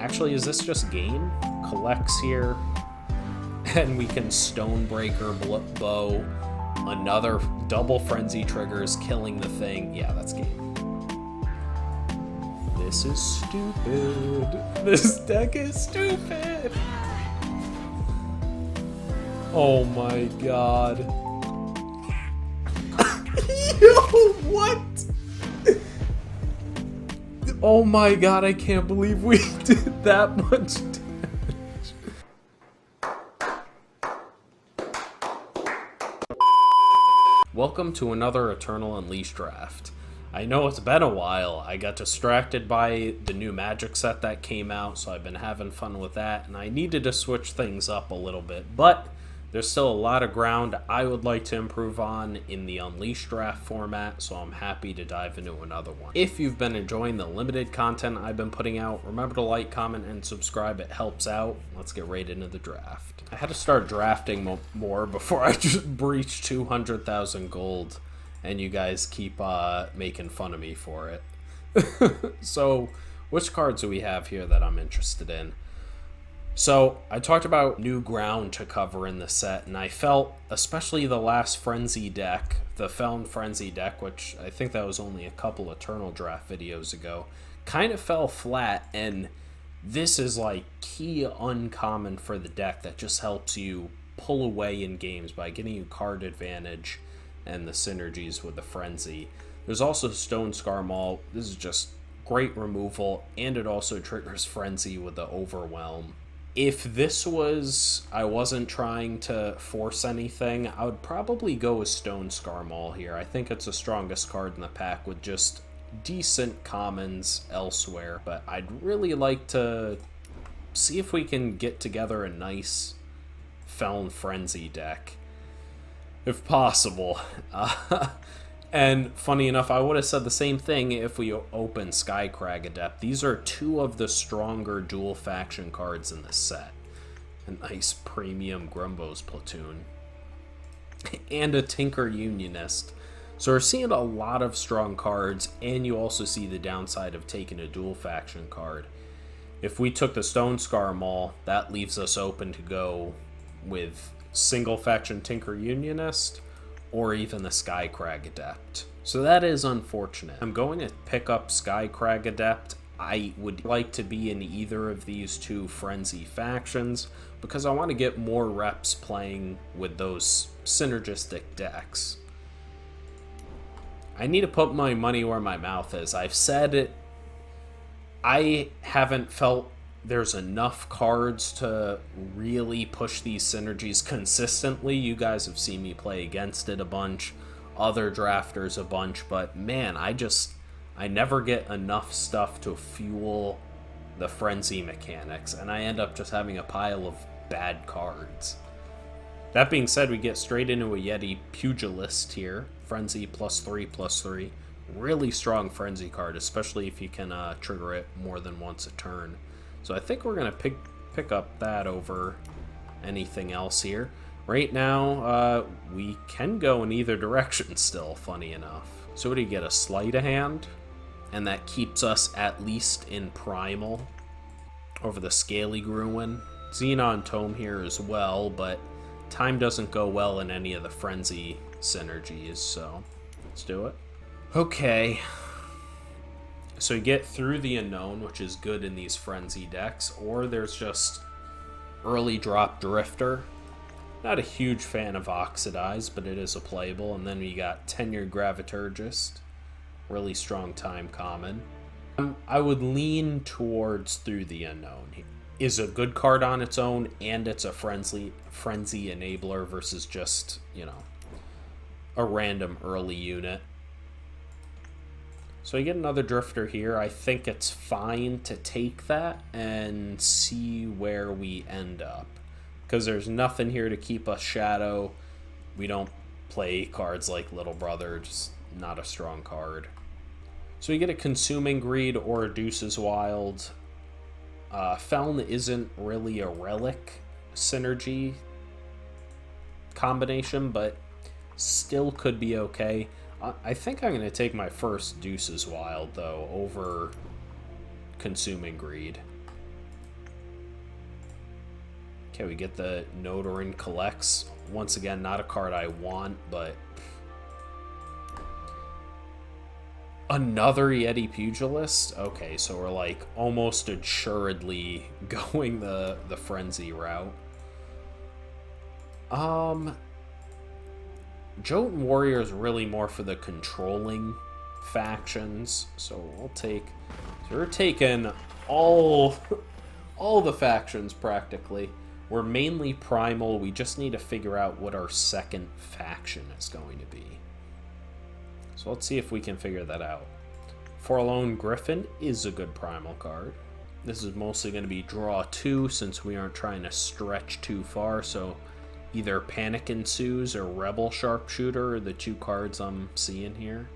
Actually, is this just game? Collects here. And we can Stonebreaker bow. Another double frenzy triggers, killing the thing. Yeah, that's game. This is stupid. This deck is stupid. Oh my god. Yo, what? Oh my god, I can't believe we did that much damage. Welcome to another Eternal Unleashed draft. I know it's been a while. I got distracted by the new Magic set that came out, so I've been having fun with that, and I needed to switch things up a little bit, but there's still a lot of ground I would like to improve on in the Unleashed draft format, so I'm happy to dive into another one. If you've been enjoying the limited content I've been putting out, remember to like, comment, and subscribe. It helps out. Let's get right into the draft. I had to start drafting more before I just breached 200,000 gold, and you guys keep making fun of me for it. So, which cards do we have here that I'm interested in? So, I talked about new ground to cover in the set, and I felt, especially the last Frenzy deck, the Felon Frenzy deck, which I think that was only a couple Eternal Draft videos ago, kind of fell flat, and this is like key uncommon for the deck that just helps you pull away in games by getting you card advantage and the synergies with the Frenzy. There's also Stone Scar Maul. This is just great removal, and it also triggers Frenzy with the Overwhelm. If this was, I wasn't trying to force anything, I would probably go with Stone Scar Maul here. I think it's the strongest card in the pack with just decent commons elsewhere, but I'd really like to see if we can get together a nice Felon Frenzy deck, if possible. And funny enough, I would have said the same thing if we open Skycrag Adept. These are two of the stronger dual faction cards in this set. A nice premium Grumbos platoon. And a Tinker Unionist. So we're seeing a lot of strong cards, and you also see the downside of taking a dual faction card. If we took the Stone Scar Maul, that leaves us open to go with single faction Tinker Unionist, or even the Skycrag Adept. So that is unfortunate. I'm going to pick up Skycrag Adept. I would like to be in either of these two Frenzy factions because I want to get more reps playing with those synergistic decks. I need to put my money where my mouth is. I've said it. I haven't felt there's enough cards to really push these synergies consistently. You guys have seen me play against it a bunch, other drafters a bunch, but man, I never get enough stuff to fuel the Frenzy mechanics, and I end up just having a pile of bad cards. That being said, we get straight into a Yeti Pugilist here. Frenzy +3/+3. Really strong Frenzy card, especially if you can trigger it more than once a turn. So I think we're going to pick up that over anything else here. Right now, we can go in either direction still, funny enough. So what do you get? A Sleight of Hand? And that keeps us at least in Primal over the Scaly Gruin. Xenon Tome here as well, but time doesn't go well in any of the Frenzy synergies, so let's do it. Okay. So you get through the Unknown, which is good in these Frenzy decks, or there's just early drop Drifter. Not a huge fan of Oxidize, but it is a playable. And then we got Tenured Graviturgist, really strong time common. I would lean towards Through the Unknown. Is a good card on its own, and it's a frenzy enabler versus just, a random early unit. So I get another Drifter here. I think it's fine to take that and see where we end up. Because there's nothing here to keep us Shadow. We don't play cards like Little Brother, just not a strong card. So we get a Consuming Greed or a Deuce's Wild. Feln isn't really a relic synergy combination, but still could be okay. I think I'm going to take my first Deuce's Wild, though, over Consuming Greed. Okay, we get the Nodorin Collects. Once again, not a card I want, but... Another Yeti Pugilist? Okay, so we're like almost assuredly going the Frenzy route. Jotun Warrior is really more for the controlling factions, so we'll take... So we're taking all the factions practically. We're mainly primal. We just need to figure out what our second faction is going to be. So let's see if we can figure that out. Forlorn Griffin is a good primal card. This is mostly going to be draw 2 since we aren't trying to stretch too far. So either Panic Ensues or Rebel Sharpshooter are the 2 cards I'm seeing here.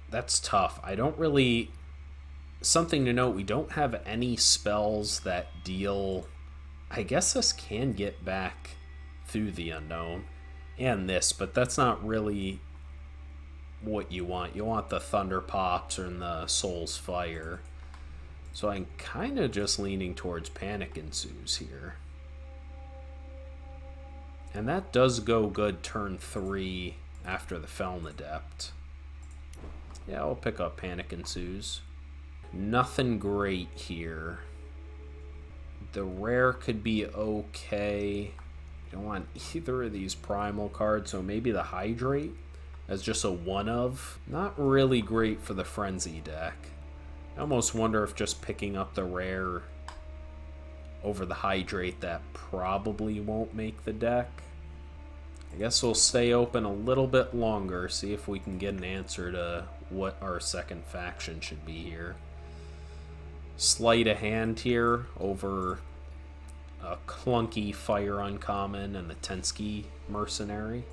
That's tough. I don't really... Something to note, we don't have any spells that deal... I guess this can get back through the unknown and this, but that's not really what you want. You want the Thunder Pops or the Soul's Fire. So I'm kind of just leaning towards Panic Ensues here. And that does go good turn 3 after the Feln Adept. Yeah, I'll pick up Panic Ensues. Nothing great here. The rare could be okay. You don't want either of these primal cards, so maybe the Hydrate as just a one of. Not really great for the Frenzy deck. I almost wonder if just picking up the rare over the Hydrate, that probably won't make the deck. I guess we'll stay open a little bit longer, see if we can get an answer to what our second faction should be here. Sleight of hand here over a clunky Fire Uncommon and the Tensky Mercenary.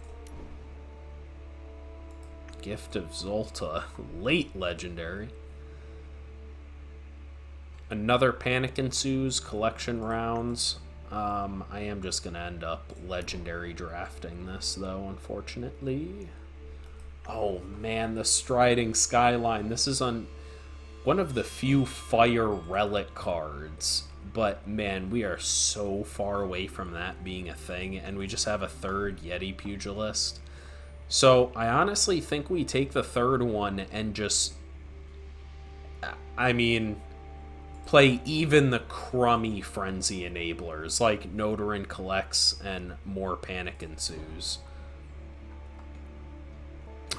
Gift of Zolta, late legendary. Another Panic Ensues, collection rounds. I am just going to end up legendary drafting this, though, unfortunately. Oh, man, the Striding Skyline. This is on one of the few Fire Relic cards. But, man, we are so far away from that being a thing, and we just have a third Yeti Pugilist. So, I honestly think we take the third one and just... I mean... play even the crummy Frenzy enablers, like Nodorin Collects and more Panic Ensues.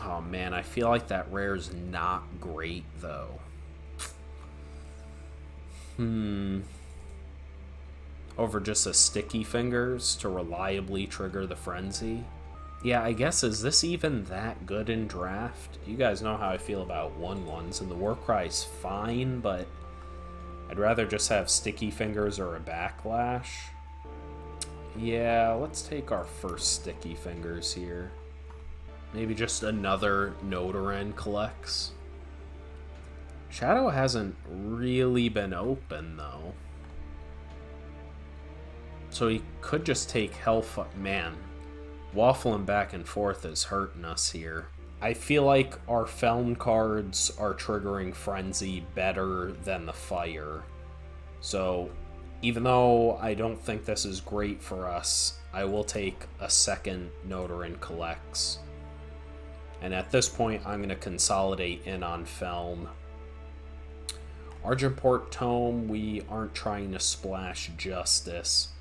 Oh man, I feel like that rare's not great, though. Over just a Sticky Fingers to reliably trigger the Frenzy. Yeah, I guess, is this even that good in draft? You guys know how I feel about 1/1s, and the Warcry's fine, but... I'd rather just have Sticky Fingers or a Backlash. Yeah, let's take our first Sticky Fingers here. Maybe just another Nodorin Collects. Shadow hasn't really been open, though. So he could just take Hellfire. Man, waffling back and forth is hurting us here. I feel like our Feln cards are triggering Frenzy better than the Fire. So, even though I don't think this is great for us, I will take a second Nodorin Collects. And at this point, I'm going to consolidate in on Feln. Argenport Tome, we aren't trying to splash Justice.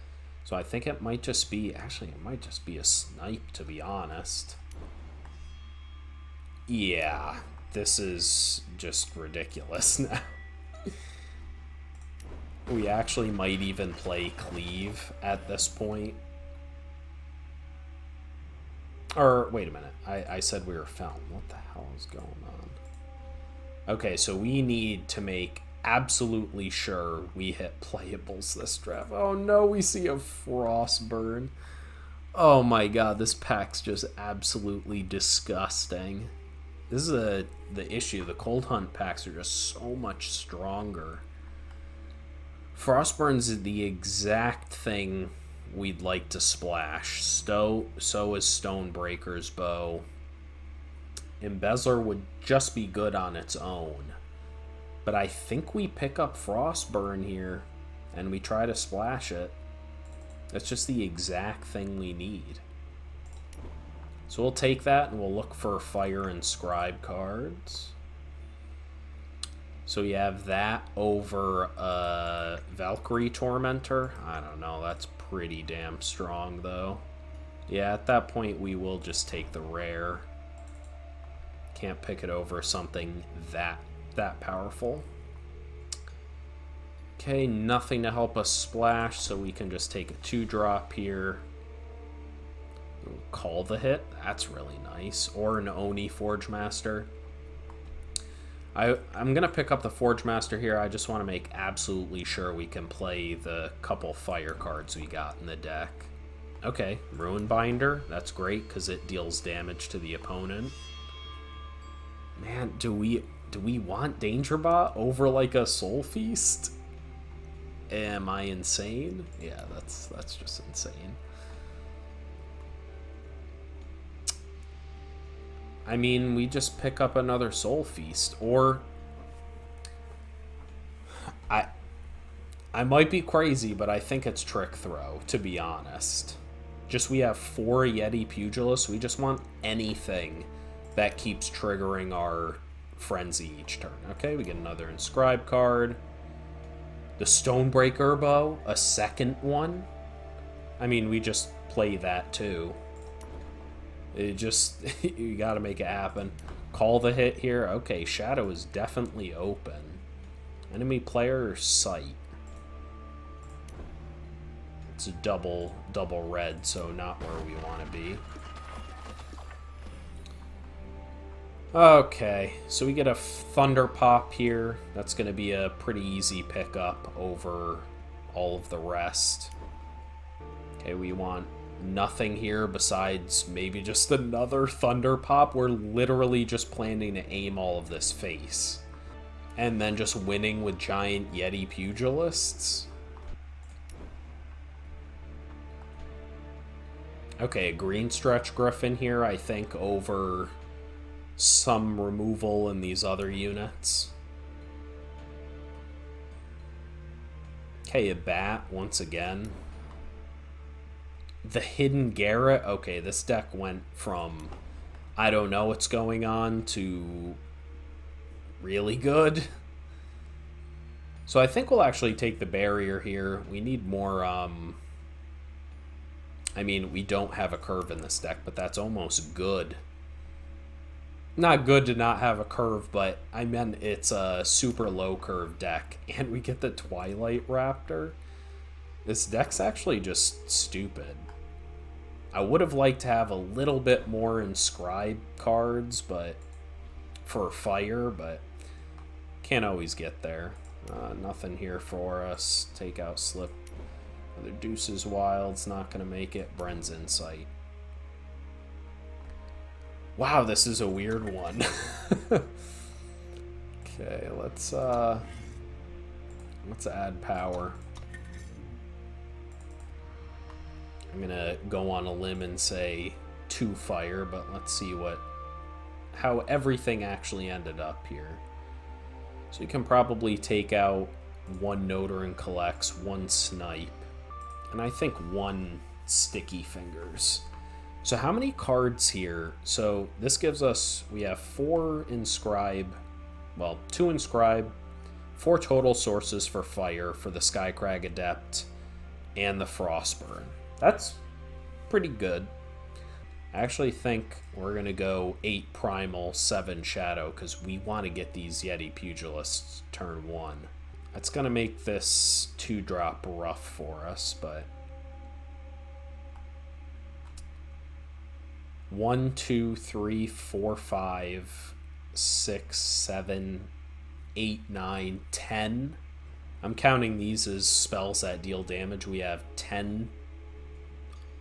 So I think it might just be... Actually, it might just be a Snipe, to be honest. Yeah, this is just ridiculous now. We actually might even play Cleave at this point. Or, wait a minute. I said we were Feln. What the hell is going on? Okay, so we need to make absolutely sure we hit playables this draft. Oh no, we see a Frostburn. Oh my god, this pack's just absolutely disgusting. This is the issue. The Cold Hunt packs are just so much stronger. Frostburns is the exact thing we'd like to splash. So is Stonebreaker's Bow. Embezzler would just be good on its own. But I think we pick up Frostburn here, and we try to splash it. That's just the exact thing we need. So we'll take that and we'll look for fire and scribe cards. So we have that over Valkyrie Tormentor. I don't know, that's pretty damn strong though. Yeah, at that point we will just take the rare. Can't pick it over something that powerful. Okay, nothing to help us splash, so we can just take a 2-drop here. Call the hit. That's really nice. Or an Oni Forge Master. I'm going to pick up the Forge Master here. I just want to make absolutely sure we can play the couple fire cards we got in the deck. Okay, Ruin Binder. That's great because it deals damage to the opponent. Man, do we want Dangerbot over like a Soul Feast? Am I insane? Yeah, that's just insane. I mean, we just pick up another Soul Feast, or I might be crazy, but I think it's Trick Throw, to be honest. Just we have 4 Yeti Pugilists. We just want anything that keeps triggering our Frenzy each turn. Okay, we get another Inscribe card. The Stonebreaker Bow, a second one. I mean, we just play that too. It just, you gotta make it happen. Call the hit here. Okay, Shadow is definitely open. Enemy player sight. It's a double red, so not where we want to be. Okay, so we get a Thunder Pop here. That's going to be a pretty easy pickup over all of the rest. Okay, we want nothing here besides maybe just another Thunder Pop. We're literally just planning to aim all of this face. And then just winning with giant Yeti Pugilists. Okay, a green Stretch Griffin here, I think, over some removal in these other units. Okay, a Bat once again. The Hidden Garret. Okay, this deck went from I don't know what's going on to really good. So I think we'll actually take the barrier here. We need more, I mean, we don't have a curve in this deck, but that's almost good. Not good to not have a curve, but I meant it's a super low curve deck, and we get the Twilight Raptor. This deck's actually just stupid. I would have liked to have a little bit more Inscribe cards, but for fire, but can't always get there. Nothing here for us. Take out Slip. Other Deuces Wild's not going to make it. Bren's Insight. Wow, this is a weird one. Okay, let's add power. I'm gonna go on a limb and say 2 fire, but let's see how everything actually ended up here. So you can probably take out 1 Notorin Collects, 1 Snipe, and I think 1 Sticky Fingers. So how many cards here? So this gives us, we have 4 Inscribe, well, 2 Inscribe, 4 total sources for fire for the Skycrag Adept and the Frostburn. That's pretty good. I actually think we're going to go 8 Primal, 7 Shadow, because we want to get these Yeti Pugilists turn 1. That's going to make this 2-drop rough for us, but 1, 2, 3, 4, 5, 6, 7, 8, 9, 10. I'm counting these as spells that deal damage. We have 10,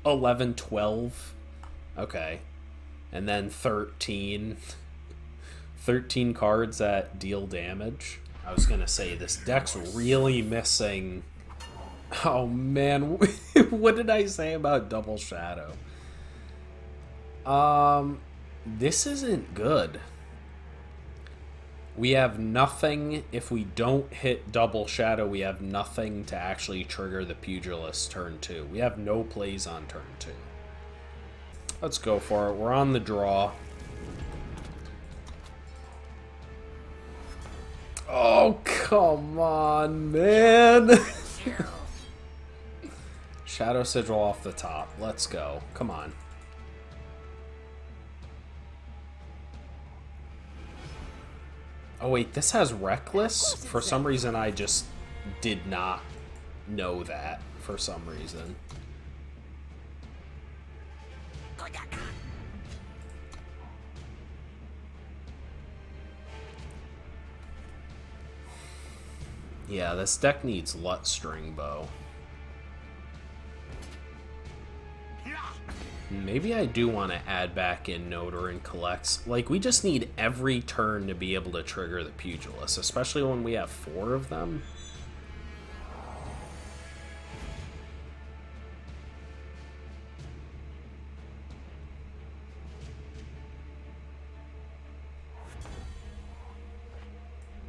11, 12. Okay. And then 13. 13 cards that deal damage. I was going to say, this deck's really missing... Oh, man. What did I say about Double Shadow? This isn't good. We have nothing. If we don't hit double shadow, we have nothing to actually trigger the Pugilist turn 2. We have no plays on turn 2. Let's go for it. We're on the draw. Oh, come on, man. Shadow Sigil off the top. Let's go. Come on. Oh, wait. This has Reckless? For some reason, I just did not know that. For some reason. Yeah, this deck needs Lut String Bow. Maybe I do want to add back in Noter and Collects. Like, we just need every turn to be able to trigger the Pugilist, especially when we have 4 of them.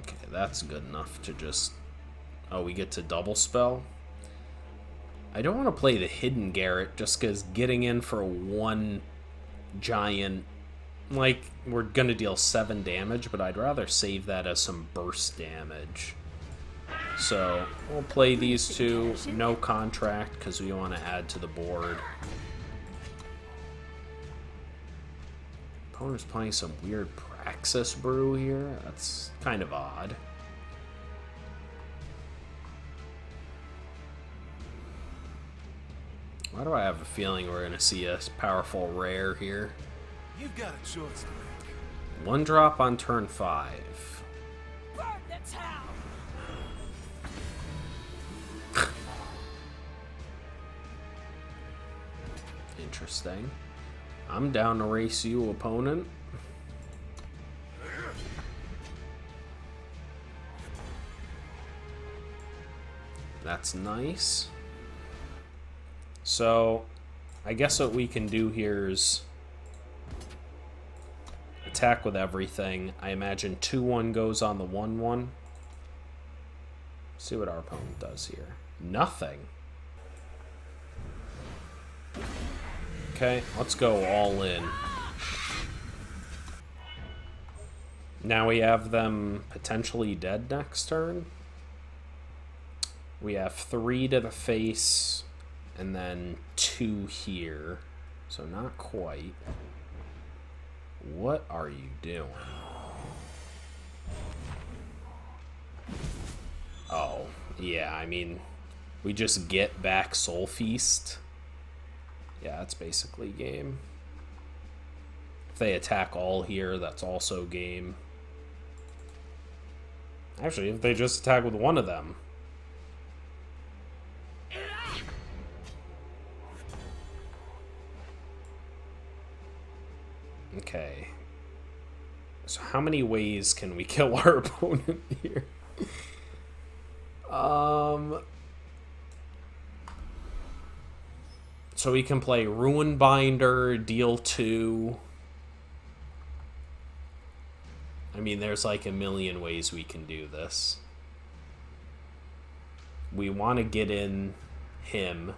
Okay, that's good enough to just... Oh, we get to double spell? I don't want to play the Hidden Garret just because getting in for one giant... Like, we're going to deal 7 damage, but I'd rather save that as some burst damage. So, we'll play these two. No contract because we want to add to the board. Opponent's playing some weird Praxis Brew here. That's kind of odd. Why do I have a feeling we're going to see a powerful rare here? You've got a choice to make. 1 drop on turn 5. Burn the town. Interesting. I'm down to race you, opponent. That's nice. So, I guess what we can do here is attack with everything. I imagine 2-1 goes on the 1-1. See what our opponent does here. Nothing. Okay, let's go all in. Now we have them potentially dead next turn. We have 3 to the face. And then 2 here. So not quite. What are you doing? Oh, yeah, I mean, we just get back Soul Feast. Yeah, that's basically game. If they attack all here, that's also game. Actually, if they just attack with one of them. Okay. So how many ways can we kill our opponent here? So we can play Ruin Binder, deal 2. I mean, there's like a million ways we can do this. We want to get in him.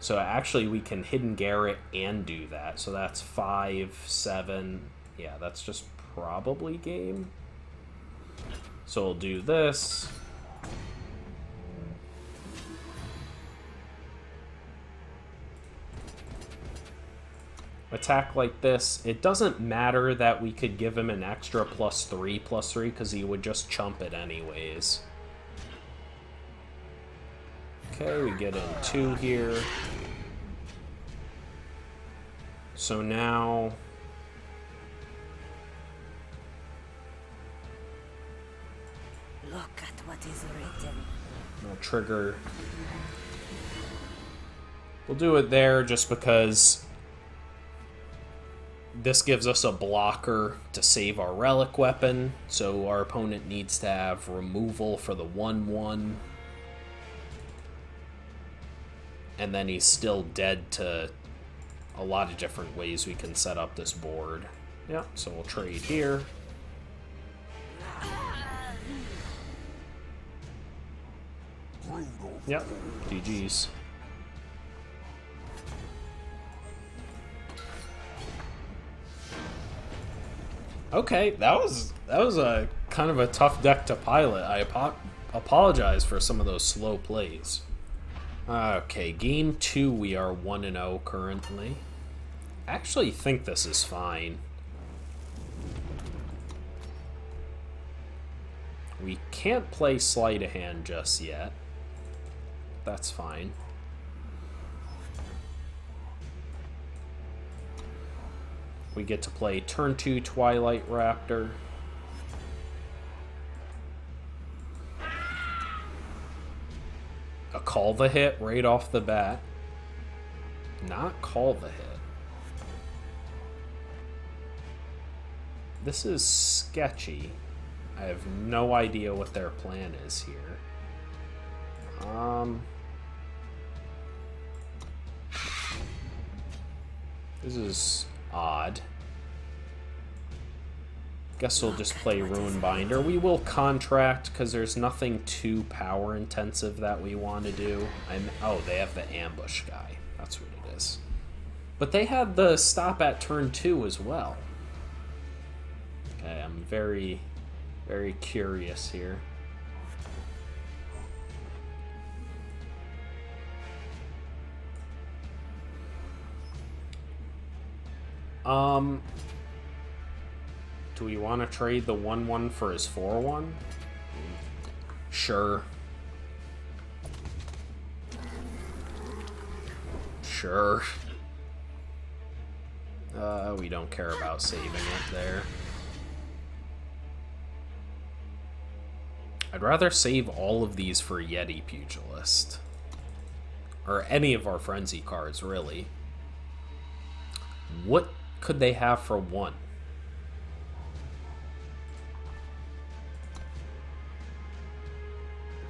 So actually we can Hidden Garret and do that. So that's 5, 7. Yeah, that's just probably game. So we'll do this. Attack like this. It doesn't matter that we could give him an extra +3/+3 because he would just chump it anyways. Okay, we get in 2 here. So now... Look at what is written. I'll trigger... We'll do it there just because this gives us a blocker to save our relic weapon. So our opponent needs to have removal for the 1/1. And then he's still dead to a lot of different ways we can set up this board. Yeah, so we'll trade here. Yep. GG's. Okay, that was a kind of a tough deck to pilot. I apologize for some of those slow plays. Okay, game 2 we are 1-0 currently. I actually think this is fine. We can't play sleight of hand just yet. That's fine. We get to play turn 2 Twilight Raptor. A call the hit right off the bat. Not call the hit. This is sketchy. I have no idea what their plan is here. This is odd. Guess we'll just play Runebinder. We will contract because there's nothing too power intensive that we want to do. Oh, they have the ambush guy. That's what it is. But they had the stop at turn 2 as well. Okay, I'm very, very curious here. Do we want to trade the 1/1 for his 4/1? Sure. Sure. We don't care about saving it there. I'd rather save all of these for Yeti Pugilist. Or any of our Frenzy cards, really. What could they have for 1?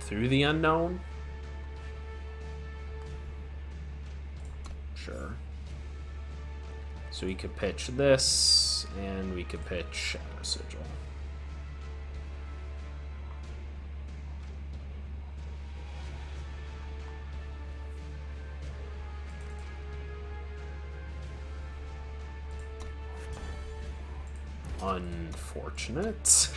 Through the Unknown? Sure. So we could pitch this, and we could pitch Shadow Sigil. Unfortunate.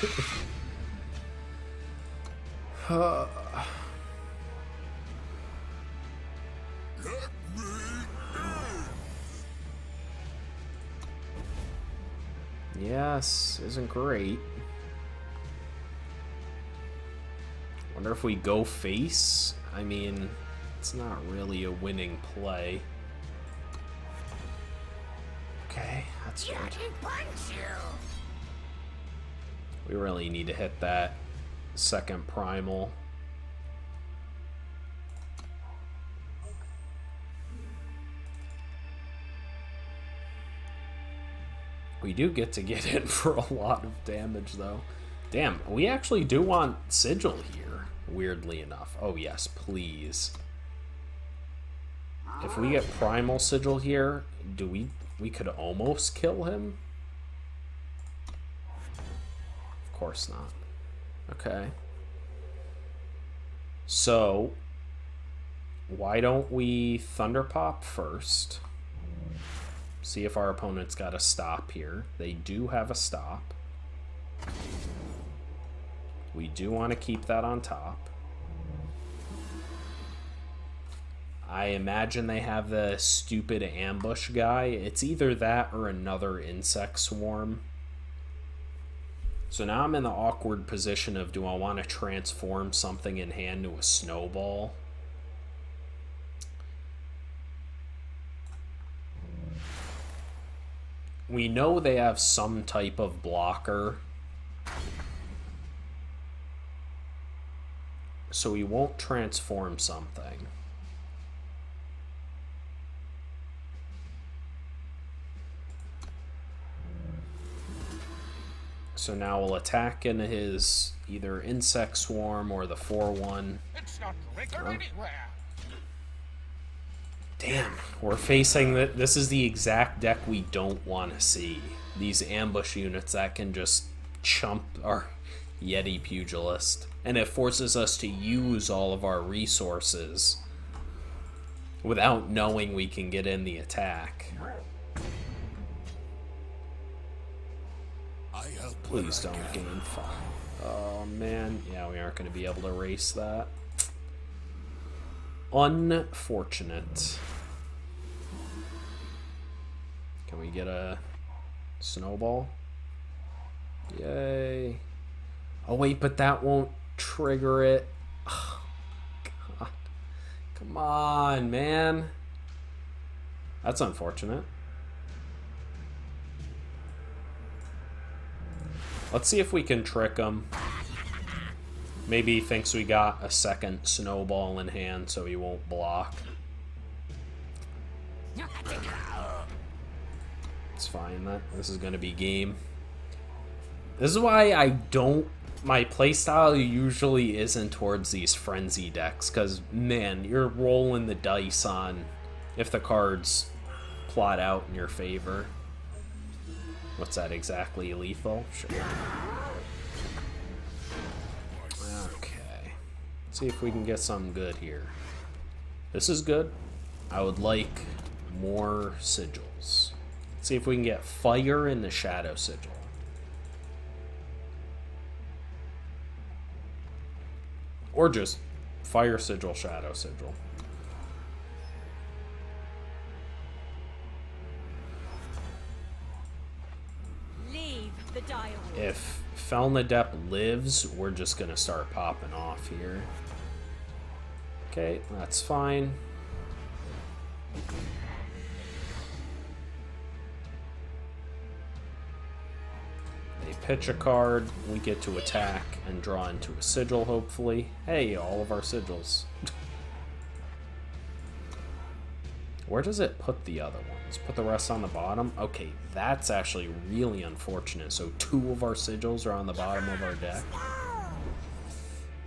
Yes, isn't great. Wonder if we go face? I mean, it's not really a winning play. Okay, that's good. We really need to hit that second primal. We do get to get in for a lot of damage, though. Damn, we actually do want Sigil here, weirdly enough. Oh, yes, please. If we get Primal Sigil here, do we could almost kill him? Of course not. Okay. So, why don't we Thunder Pop first? See if our opponent's got a stop here. They do have a stop. We do want to keep that on top. I imagine they have the stupid ambush guy. It's either that or another insect swarm. So now I'm in the awkward position of, do I want to transform something in hand to a snowball? We know they have some type of blocker. So we won't transform something. So now we'll attack into his either Insect Swarm or the 4/1. It's not liquor anywhere. Damn, we're facing that. This is the exact deck we don't want to see. These ambush units that can just chump our Yeti Pugilist. And it forces us to use all of our resources without knowing we can get in the attack. I help. Please don't gain fire. Oh man, yeah, we aren't going to be able to race that. Unfortunate. Can we get a snowball? Yay. Oh wait, but that won't trigger it. Oh, God. Come on, man. That's unfortunate. Let's see if we can trick him. Maybe he thinks we got a second snowball in hand, so he won't block. It's fine. This is going to be game. This is why I don't... My playstyle usually isn't towards these frenzy decks, because, man, you're rolling the dice on if the cards plot out in your favor. What's that exactly? Lethal? Sure. Okay. Let's see if we can get something good here. This is good. I would like more sigils. Let's see if we can get fire in the shadow sigil. Or just fire sigil, shadow sigil. Leave the dial. If Felnadep lives, we're just gonna start popping off here. Okay, that's fine. They pitch a card, we get to attack and draw into a sigil, hopefully. Hey, all of our sigils. Where does it put the other ones? Put the rest on the bottom? Okay, that's actually really unfortunate. So 2 of our sigils are on the bottom of our deck. I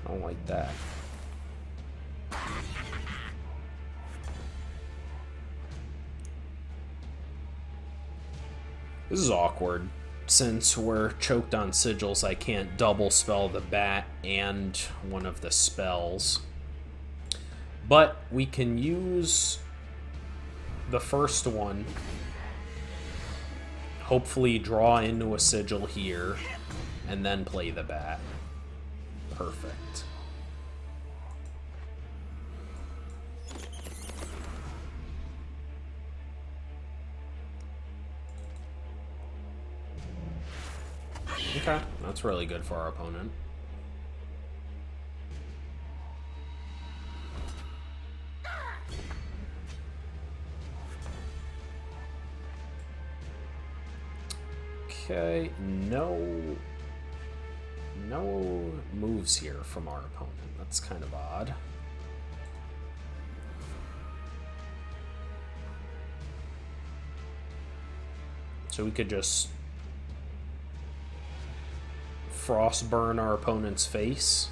don't like that. This is awkward. Since we're choked on sigils, I can't double spell the bat and one of the spells. But we can use the first one, hopefully draw into a sigil here, and then play the bat. Perfect. Okay, that's really good for our opponent. Okay, no moves here from our opponent. That's kind of odd. So we could just frostburn our opponent's face.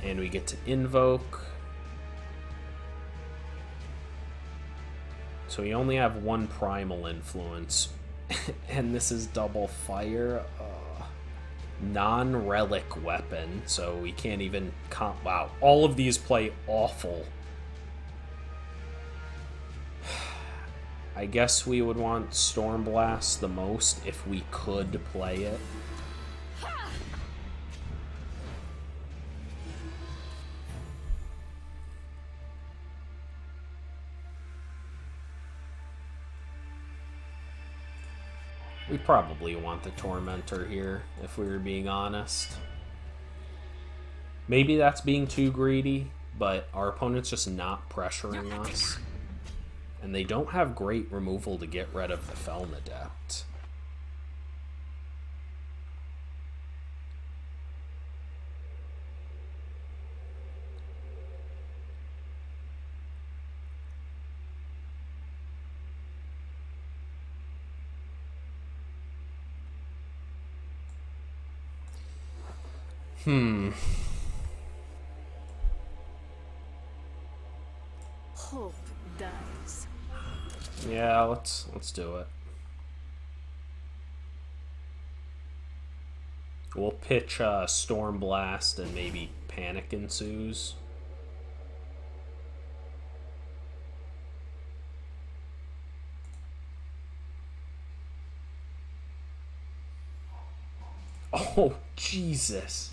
And we get to invoke. So we only have 1 primal influence. And this is double fire. Non-relic weapon. So we can't even... Wow. All of these play awful. I guess we would want Stormblast the most if we could play it. We probably want the Tormentor here, if we were being honest. Maybe that's being too greedy, but our opponent's just not pressuring us. And they don't have great removal to get rid of the Felnadept. Hope dies. Yeah, let's do it. We'll pitch Storm Blast and maybe Panic Ensues. Oh, Jesus.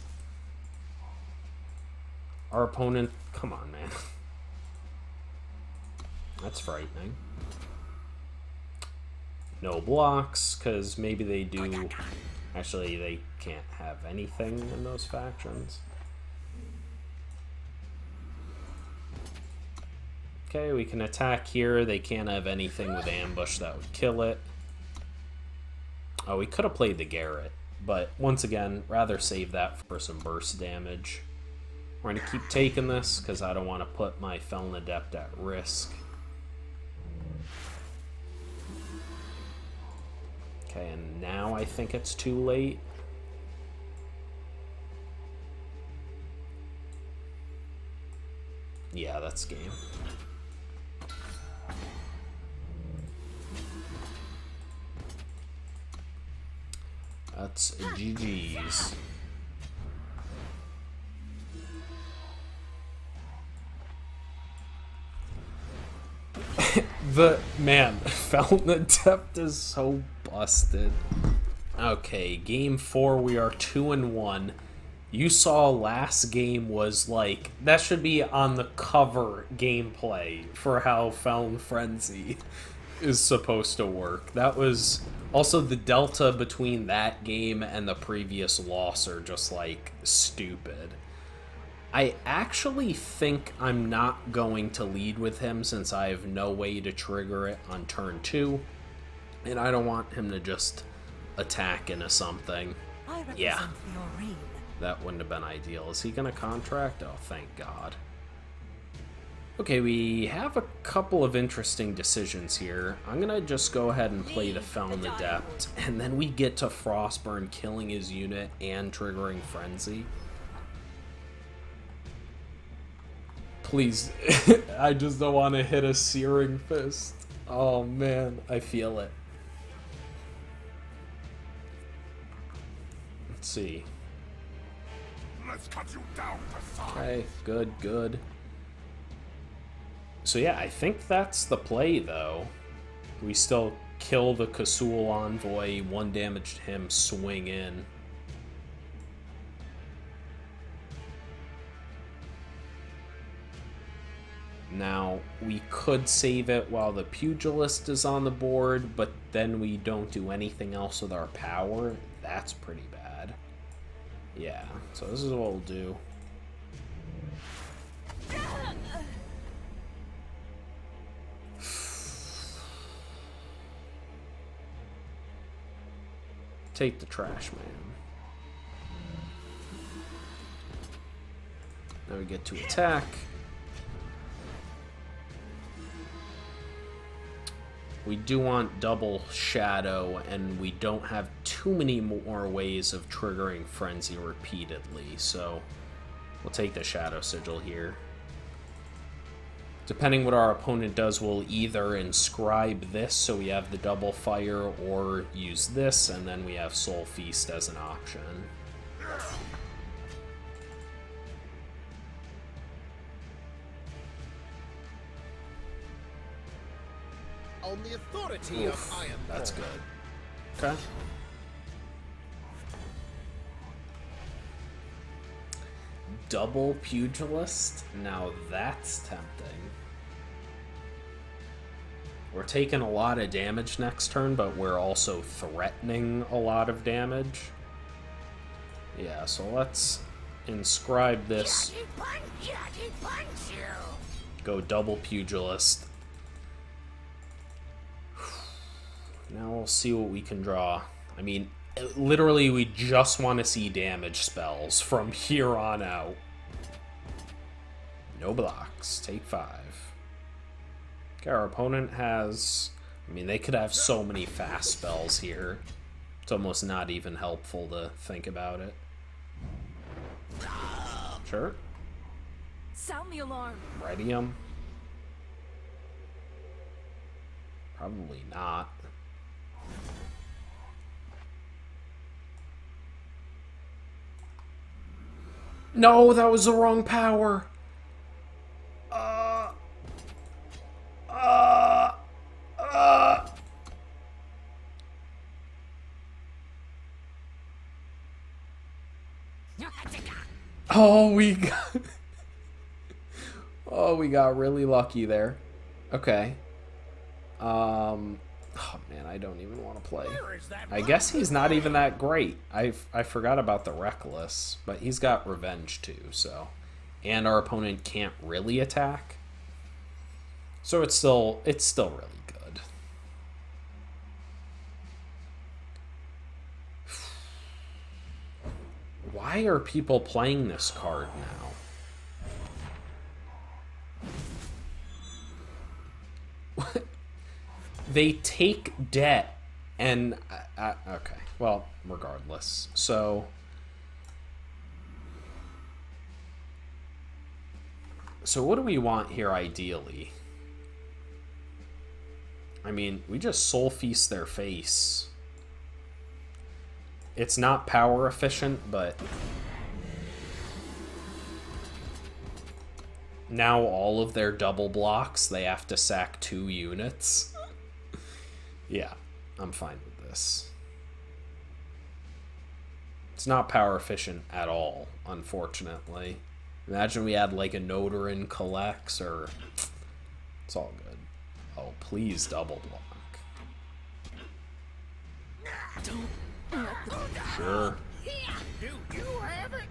Our opponent... Come on, man. That's frightening. No blocks, because maybe they do... Actually, they can't have anything in those factions. Okay, we can attack here. They can't have anything with ambush that would kill it. Oh, we could have played the Garrett, but once again, rather save that for some burst damage. We're going to keep taking this because I don't want to put my Felon Adept at risk. Okay, and now I think it's too late. Yeah, that's game. That's GG's. The man, Felon Adept is so busted. Okay, game 4, we are 2-1. You saw last game was like, that should be on the cover gameplay for how Felon Frenzy is supposed to work. That was also the delta between that game and the previous loss are just like stupid. I actually think I'm not going to lead with him since I have no way to trigger it on turn 2. And I don't want him to just attack into something. Yeah, that wouldn't have been ideal. Is he going to contract? Oh, thank God. Okay, we have a couple of interesting decisions here. I'm going to just go ahead and play the Felon Adept. And then we get to Frostburn killing his unit and triggering Frenzy. Please, I just don't want to hit a Searing Fist. Oh man, I feel it. Let's see. Let's cut you down to size. Okay, good, good. So yeah, I think that's the play though. We still kill the Kasul Envoy, 1 damage to him, swing in. Now, we could save it while the Pugilist is on the board, but then we don't do anything else with our power. That's pretty bad. Yeah, so this is what we'll do. Take the trash, man. Now we get to attack. We do want double shadow, and we don't have too many more ways of triggering Frenzy repeatedly, so we'll take the Shadow Sigil here. Depending what our opponent does, we'll either inscribe this so we have the double fire, or use this, and then we have Soul Feast as an option. On the authority of Iron. That's good. Okay. Double Pugilist? Now that's tempting. We're taking a lot of damage next turn, but we're also threatening a lot of damage. Yeah, so let's inscribe this. Go double Pugilist. Now we'll see what we can draw. I mean, literally we just want to see damage spells from here on out. No blocks. Take 5. Okay, our opponent has... I mean, they could have so many fast spells here. It's almost not even helpful to think about it. Sure. Sound the alarm. Ready 'em. Probably not. No, that was the wrong power. Uh. Oh, we got really lucky there. Okay. Oh man, I don't even want to play. I guess he's not even that great. I forgot about the Reckless, but he's got Revenge too, so. And our opponent can't really attack. So it's still really good. Why are people playing this card now? They take debt and... okay, well, regardless. So what do we want here ideally? I mean, we just Soul Feast their face. It's not power efficient, but... now all of their double blocks, they have to sack 2 units. Yeah, I'm fine with this. It's not power efficient at all, unfortunately. Imagine we had like a Notarin collects, or... it's all good. Oh, please double block. Sure. Do you have it?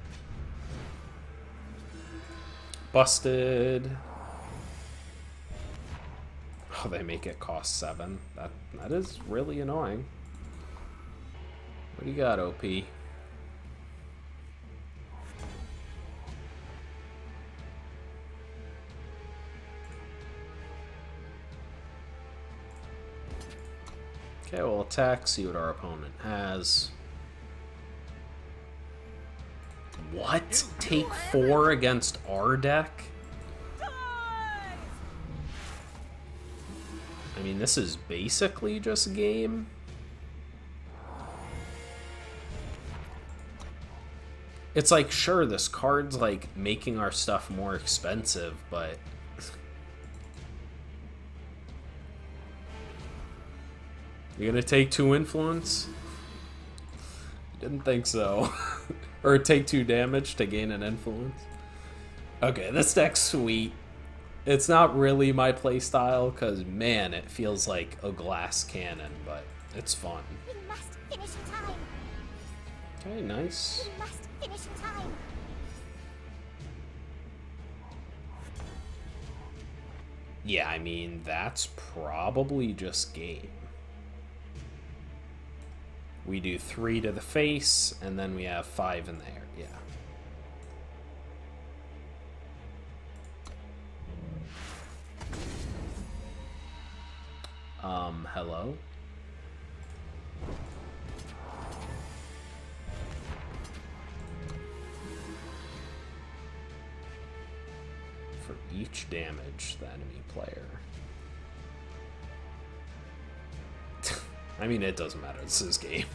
Busted. Oh, they make it cost 7. That is really annoying. What do you got, OP? Okay, we'll attack, see what our opponent has. What? Take 4 against our deck? I mean, this is basically just a game. It's like, sure, this card's like making our stuff more expensive, but... you gonna take 2 influence? Didn't think so. Or take 2 damage to gain an influence. Okay, this deck's sweet. It's not really my playstyle, because, man, it feels like a glass cannon, but it's fun. We must finish in time. Okay, nice. We must finish in time. Yeah, I mean, that's probably just game. We do 3 to the face, and then we have 5 in the air. Yeah. Hello? For each damage, the enemy player. I mean, it doesn't matter. This is game.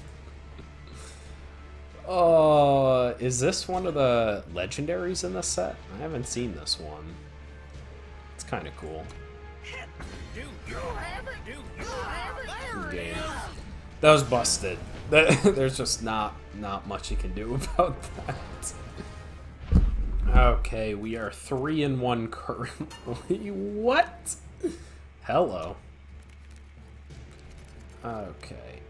Is this one of the legendaries in this set? I haven't seen this one. It's kind of cool. Good game. That was busted. There's just not much you can do about that. Okay, we are 3-1 currently. What? Hello. Okay.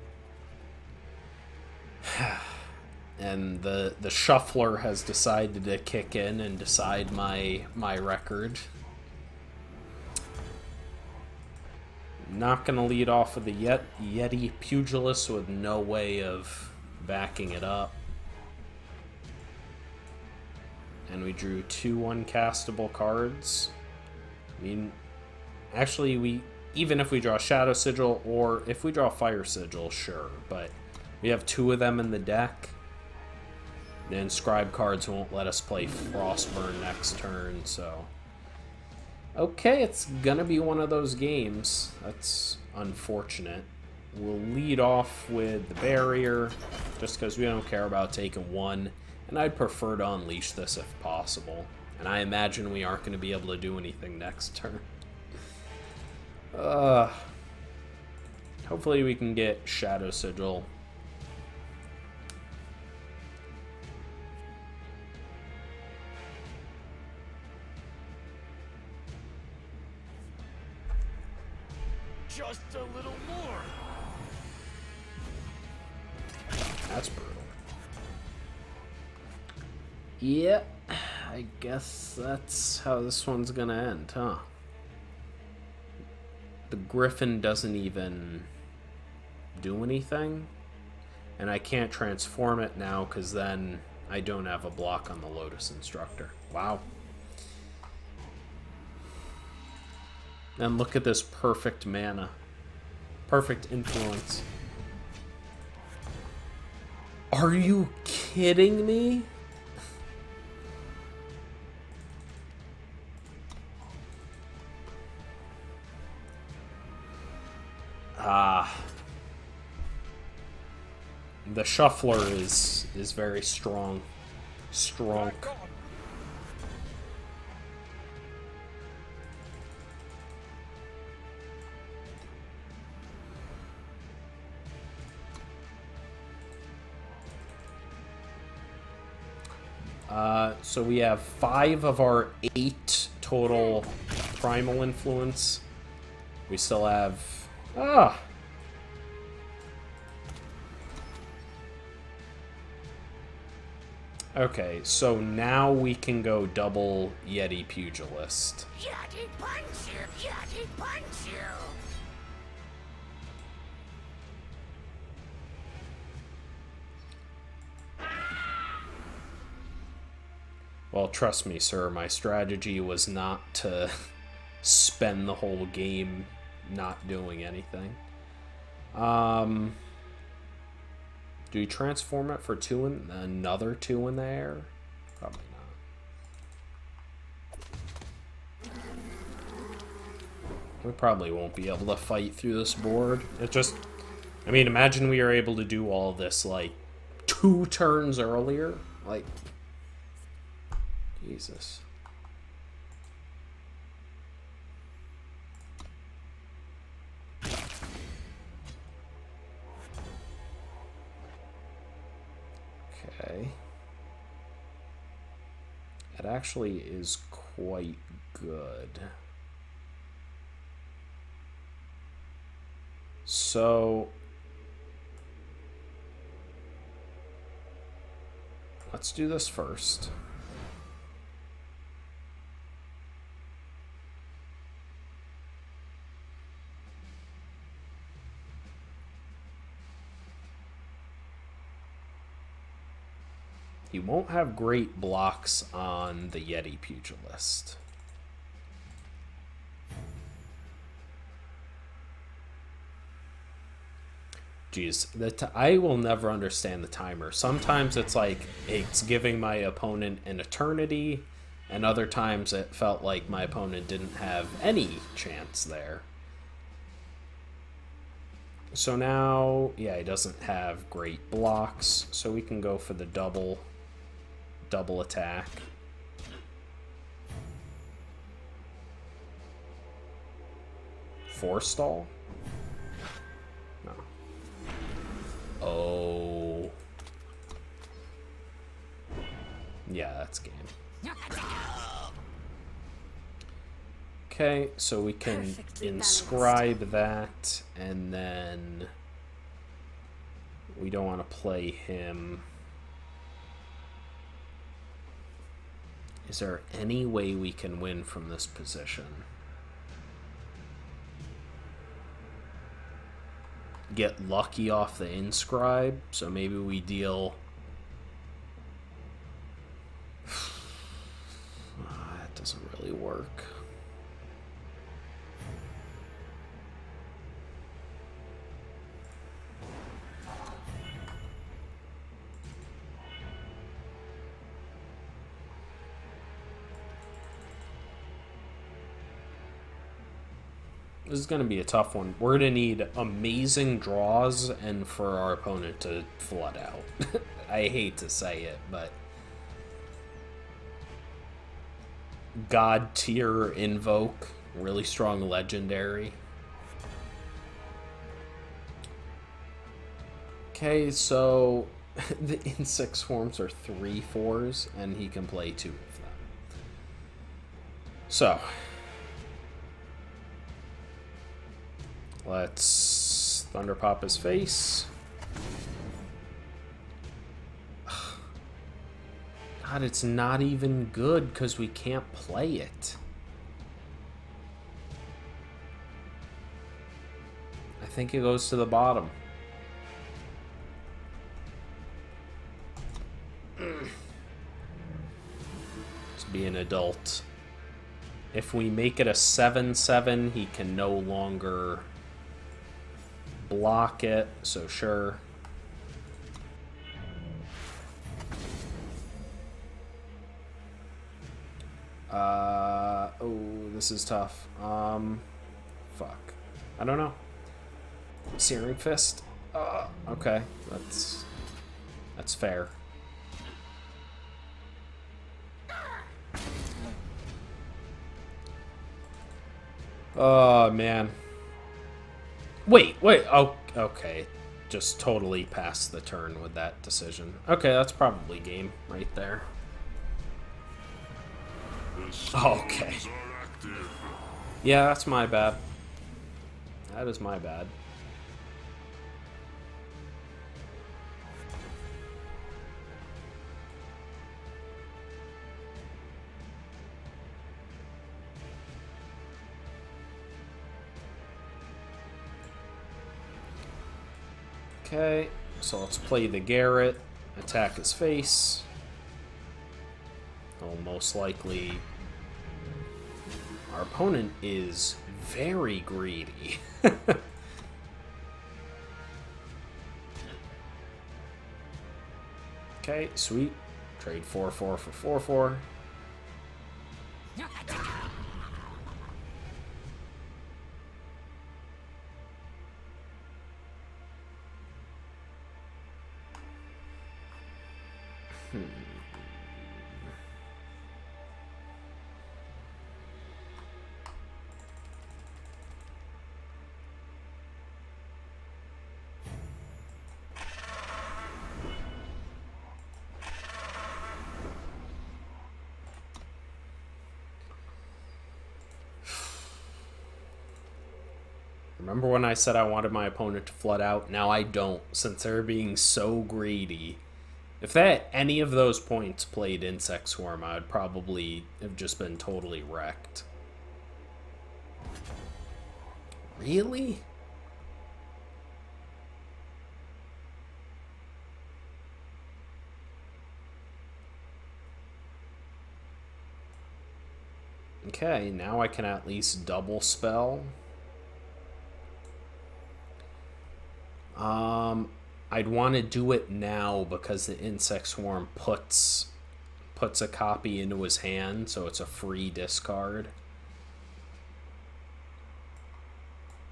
And the shuffler has decided to kick in and decide my record. Not gonna lead off with the Yeti Pugilist with no way of backing it up. And we drew 2 uncastable cards. I mean, actually, even if we draw Shadow Sigil, or if we draw Fire Sigil, sure. But we have 2 of them in the deck. The inscribed cards won't let us play Frostburn next turn, so... okay, it's gonna be one of those games. That's unfortunate. We'll lead off with the barrier, just because we don't care about taking one, and I'd prefer to unleash this if possible. And I imagine we aren't going to be able to do anything next turn. Hopefully we can get Shadow Sigil. Just a little more. That's brutal. Yeah, I guess that's how this one's gonna end, huh? The Griffin doesn't even do anything, and I can't transform it now because then I don't have a block on the Lotus Instructor. Wow. And look at this perfect mana. Perfect influence. Are you kidding me? The Shuffler is very strong. Strong. So we have 5 of our 8 total primal influence. We still have... Okay, so now we can go double Yeti Pugilist. Yeti punch you! Yeti punch you! Well, trust me, sir, my strategy was not to spend the whole game not doing anything. Do you transform it for 2 in another 2 in the air? Probably not. We probably won't be able to fight through this board. It just, I mean, imagine we are able to do all this like 2 turns earlier. Like, Jesus. Okay. It actually is quite good. So let's do this first. You won't have great blocks on the Yeti Pugilist. Jeez, I will never understand the timer. Sometimes it's like it's giving my opponent an eternity, and other times it felt like my opponent didn't have any chance there. So now, yeah, he doesn't have great blocks, so we can go for the double attack. Forestall? No. Oh. Yeah, that's game. Okay, so we can inscribe that, and then we don't want to play him. Is there any way we can win from this position? Get lucky off the inscribe, so maybe we deal... That doesn't really work. This is going to be a tough one. We're going to need amazing draws and for our opponent to flood out. I hate to say it, but... God tier invoke. Really strong legendary. Okay, so... the insect swarms are 3/4s, and he can play 2 of them. So... let's Thunder Pop his face. God, it's not even good because we can't play it. I think it goes to the bottom. Let's be an adult. If we make it a 7/7, he can no longer block it, so sure. Oh, this is tough. Fuck. I don't know. Searing Fist? Okay. That's fair. Oh, man. Wait. Oh, okay. Just totally passed the turn with that decision. Okay, that's probably game right there. Okay. Yeah, that's my bad. That is my bad. Okay, so let's play the Garrett, attack his face. He'll most likely... Our opponent is very greedy. Okay, sweet. Trade 4/4 for 4/4. Remember when I said I wanted my opponent to flood out? Now I don't, since they're being so greedy. If they had any of those points played Insect Swarm, I would probably have just been totally wrecked. Really? Okay, now I can at least double spell. I'd want to do it now because the Insect Swarm puts a copy into his hand, so it's a free discard.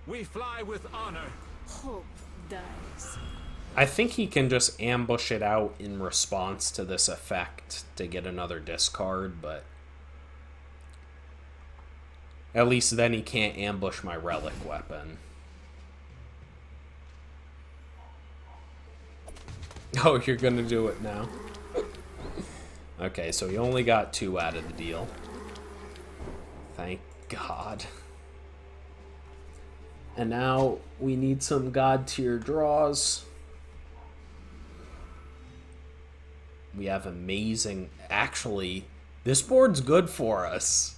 We fly with honor. Hope dies. I think he can just ambush it out in response to this effect to get another discard, but at least then he can't ambush my relic weapon. Oh, you're gonna do it now. Okay, so he only got 2 out of the deal. Thank God. And now we need some God tier draws. We have amazing... Actually, this board's good for us.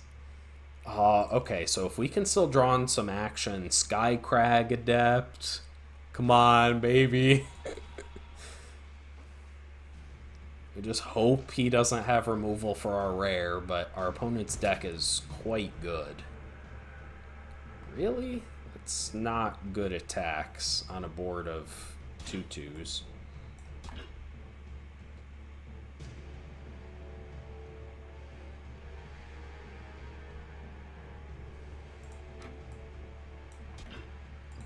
Okay, so if we can still draw on some action, Sky Crag Adept. Come on, baby. We just hope he doesn't have removal for our rare, but our opponent's deck is quite good. Really? It's not good attacks on a board of 2/2s.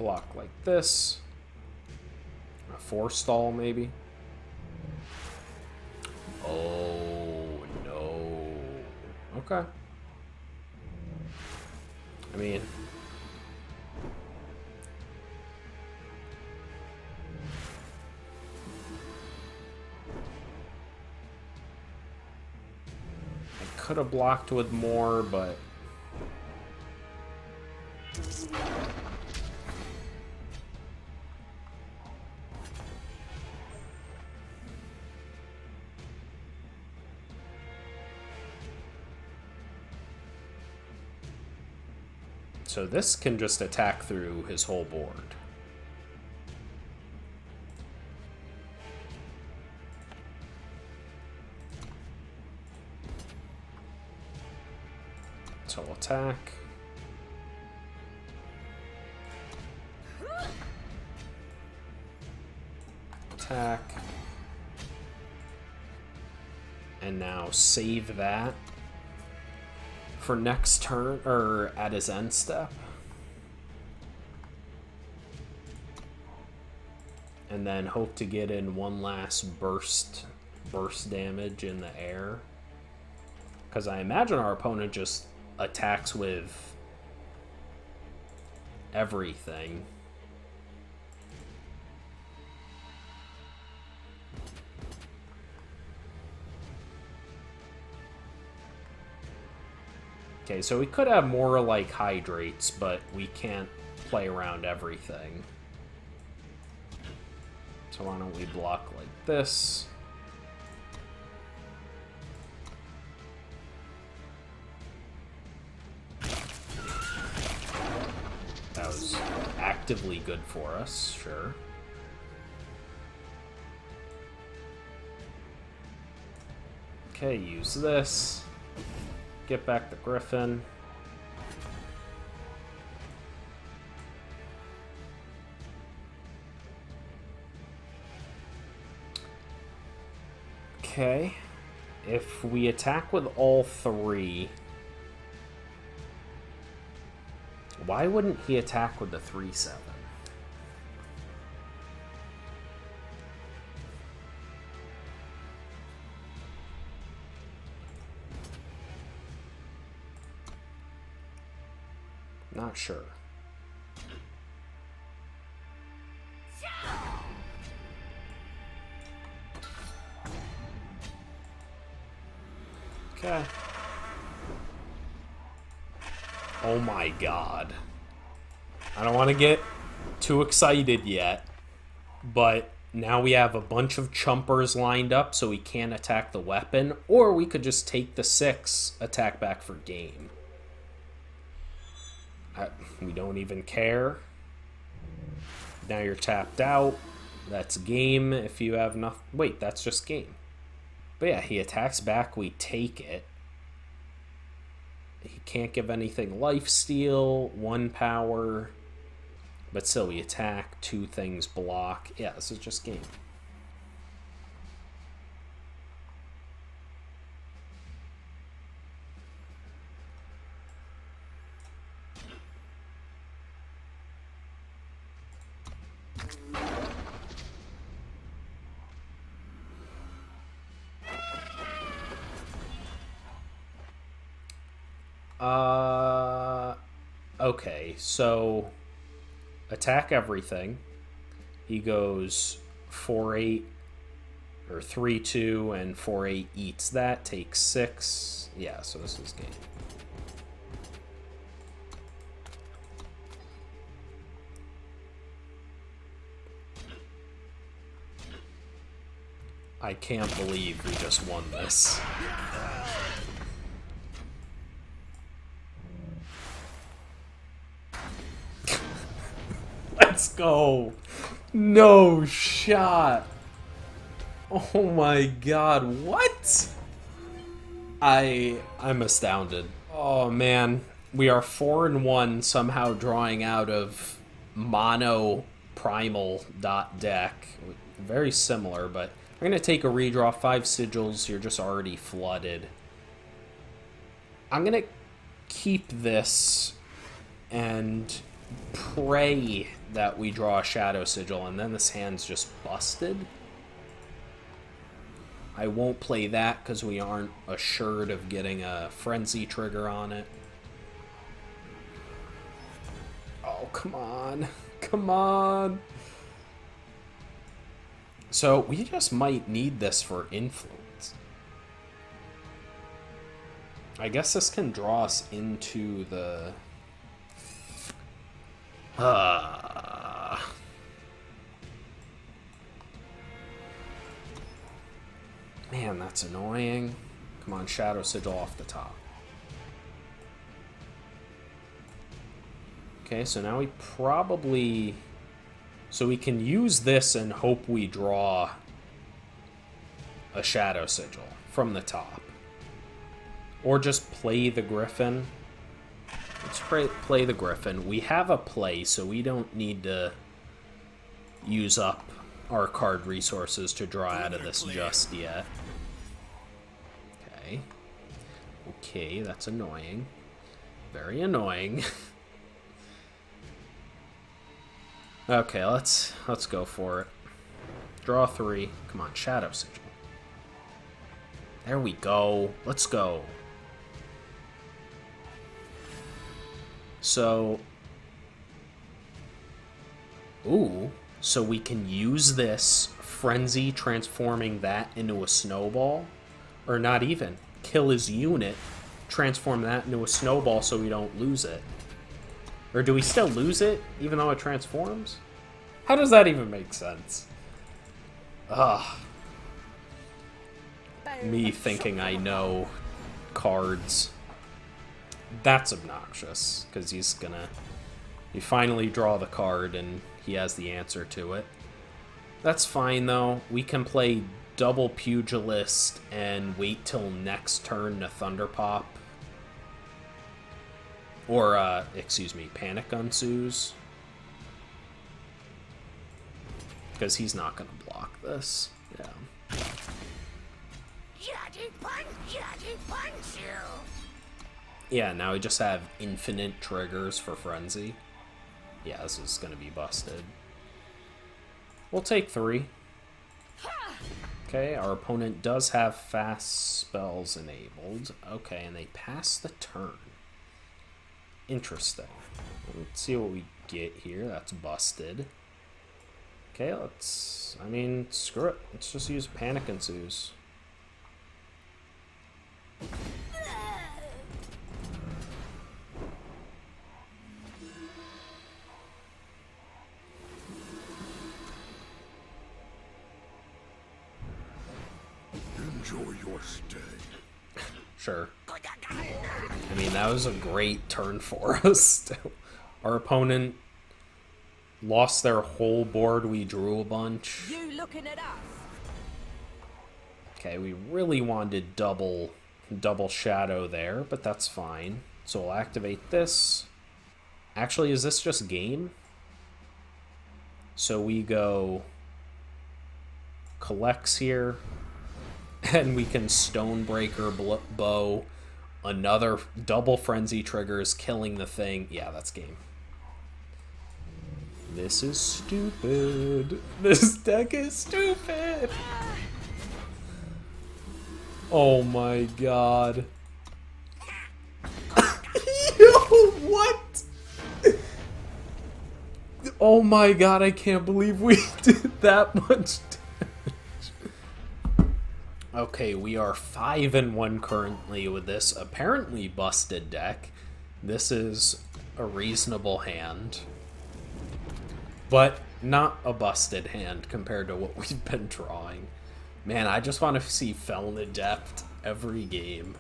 block like this. A forestall, maybe. Oh, no. Okay. I mean... I could have blocked with more, but... So this can just attack through his whole board. So we'll attack. Attack. And now save that for next turn, or at his end step. And then hope to get in one last burst damage in the air. Because I imagine our opponent just attacks with everything. Okay, so we could have more like hydrates, but we can't play around everything. So why don't we block like this? That was actively good for us, sure. Okay, use this. Get back the Griffin. Okay. If we attack with all three, why wouldn't he attack with the 3/7? Not sure. Okay. Oh my god. I don't want to get too excited yet, but now we have a bunch of chumpers lined up so we can't attack the weapon, or we could just take the 6, attack back for game. We don't even care. Now you're tapped out. That's game if you have enough. Wait, that's just game. But yeah, he attacks back. We take it. He can't give anything lifesteal, 1 power. But still, we attack, 2 things block. Yeah, this is just game. Okay, so attack everything. He goes 4/8 or 3/2 and 4/8 eats that, takes 6. Yeah, so this is game. I can't believe we just won this. Let's go. No shot. Oh my god, what? I'm astounded. Oh man, we are 4-1 somehow drawing out of mono primal deck. Very similar, but I'm gonna take a redraw. 5 sigils, you're just already flooded. I'm gonna keep this and pray that we draw a Shadow Sigil, and then this hand's just busted. I won't play that because we aren't assured of getting a Frenzy trigger on it. Oh, come on. Come on. So, we just might need this for influence. I guess this can draw us into the... Man, that's annoying. Come on, Shadow Sigil off the top. Okay, so now we probably... So we can use this and hope we draw a Shadow Sigil from the top. Or just play the Griffin. Let's play the Griffin. We have a play, so we don't need to use up our card resources to draw out of this just yet. Okay. Okay, that's annoying. Very annoying. Okay, let's go for it. Draw 3. Come on, Shadow Sigil. There we go. Let's go. So... Ooh. So we can use this Frenzy, transforming that into a snowball. Or not even. Kill his unit, transform that into a snowball so we don't lose it. Or do we still lose it, even though it transforms? How does that even make sense? Ugh. Me thinking I know cards. That's obnoxious, because he's gonna... You finally draw the card, and he has the answer to it. That's fine, though. We can play double Pugilist and wait till next turn to Thunder Pop. Or, excuse me, Panic Unsues. Because he's not going to block this. Yeah. Yeah, now we just have infinite triggers for Frenzy. Yeah, this is going to be busted. We'll take 3. Okay, our opponent does have fast spells enabled. Okay, and they pass the turn. Interesting. Let's see what we get here. That's busted. Okay, let's... I mean, screw it. Let's just use Panic Ensues. Enjoy your stay. Sure. I mean, that was a great turn for us. Our opponent lost their whole board. We drew a bunch. You looking at us? Okay, we really wanted double shadow there, but that's fine. So we'll activate this. Actually, is this just game? So we go collects here, and we can Stonebreaker bow. Another double Frenzy triggers, killing the thing. Yeah, that's game. This is stupid. This deck is stupid. Oh my god. Yo, what? Oh my god, I can't believe we did that much damage. Okay, we are 5-1 currently with this apparently busted deck. This is a reasonable hand, but not a busted hand compared to what we've been drawing. Man, I just want to see Felon Adept every game.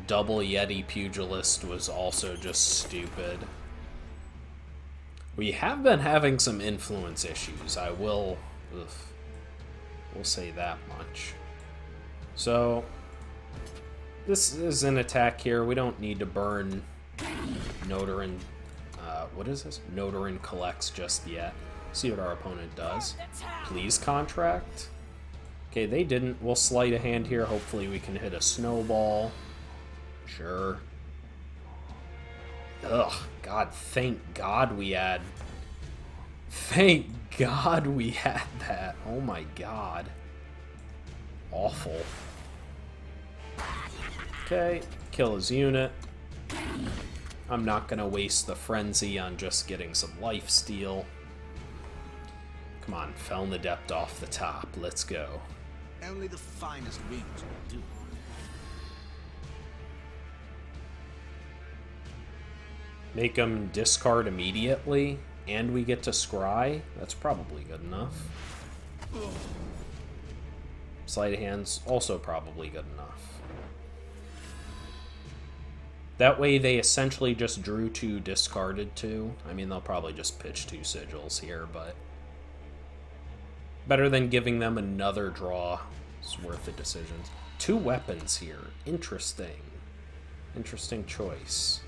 Double Yeti Pugilist was also just stupid. We have been having some influence issues. I will... We'll say that much. So, this is an attack here. We don't need to burn Notarin... what is this? Notarin collects just yet. See what our opponent does. Please contract. Okay, they didn't. We'll sleight a hand here. Hopefully we can hit a snowball. Sure. Ugh, God, thank God we had... Thank God we had that. Oh my God. Awful. Okay, kill his unit. I'm not gonna waste the frenzy on just getting some lifesteal. Come on, Feln Adept off the top. Let's go. Only the finest wings will do. Make him discard immediately, and we get to scry. That's probably good enough. Sleight of hand's also probably good enough. That way they essentially just drew 2, discarded 2. I mean, they'll probably just pitch 2 sigils here, but... better than giving them another draw. It's worth the decisions. 2 weapons here. Interesting. Interesting choice.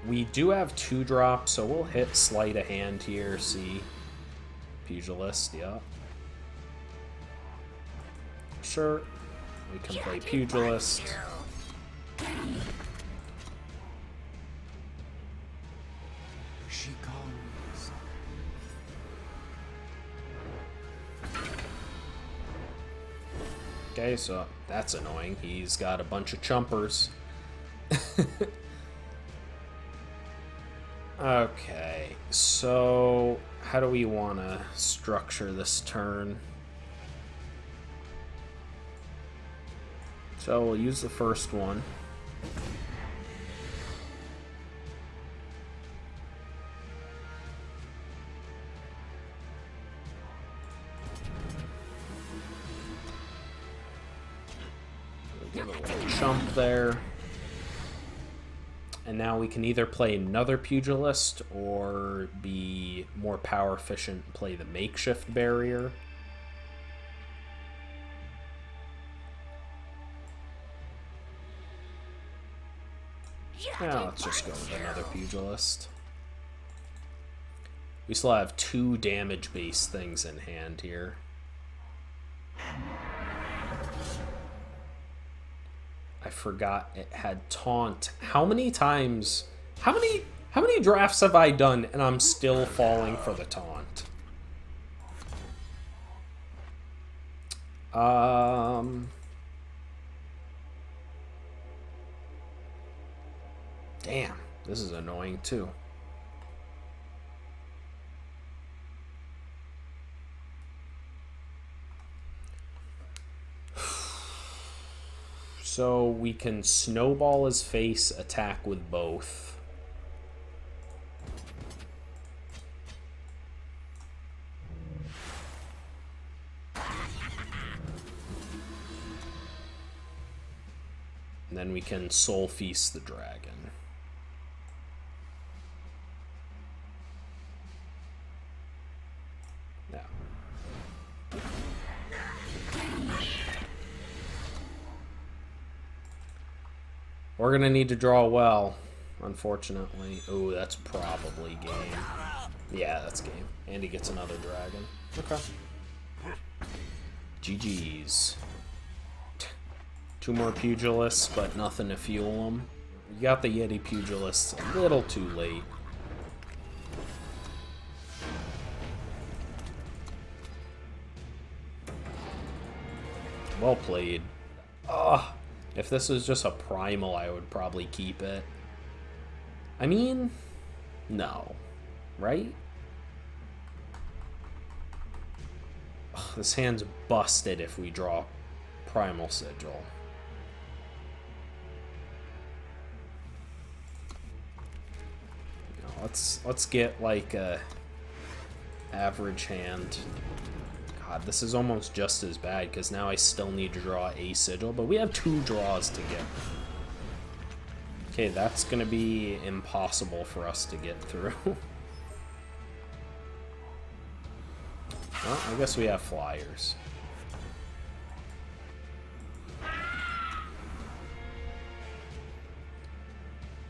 We do have 2 drops, so we'll hit Sleight of Hand here, see. Pugilist, yeah. Sure. We can play Pugilist. She comes. Okay, so that's annoying. He's got a bunch of chumpers. Okay, so how do we want to structure this turn? So we'll use the first one. We'll give a little chump there. And now we can either play another Pugilist or be more power efficient and play the makeshift barrier. Now let's just go with another Pugilist. We still have 2 damage-based things in hand here. I forgot it had taunt. How many times... How many drafts have I done and I'm still falling for the taunt? Damn, this is annoying too. So we can snowball his face, attack with both. And then we can soul feast the dragon. Now. We're gonna need to draw well, unfortunately. Oh, that's probably game. Yeah, that's game. And he gets another dragon. Okay. GG's. 2 more Pugilists, but nothing to fuel them. You got the Yeti Pugilists a little too late. Well played. Ugh. If this was just a primal, I would probably keep it. I mean, no. Right? Ugh, this hand's busted if we draw Primal Sigil. No, let's get like a average hand. God, this is almost just as bad because now I still need to draw a sigil, but we have 2 draws to get. Okay, that's gonna be impossible for us to get through. Well, I guess we have flyers.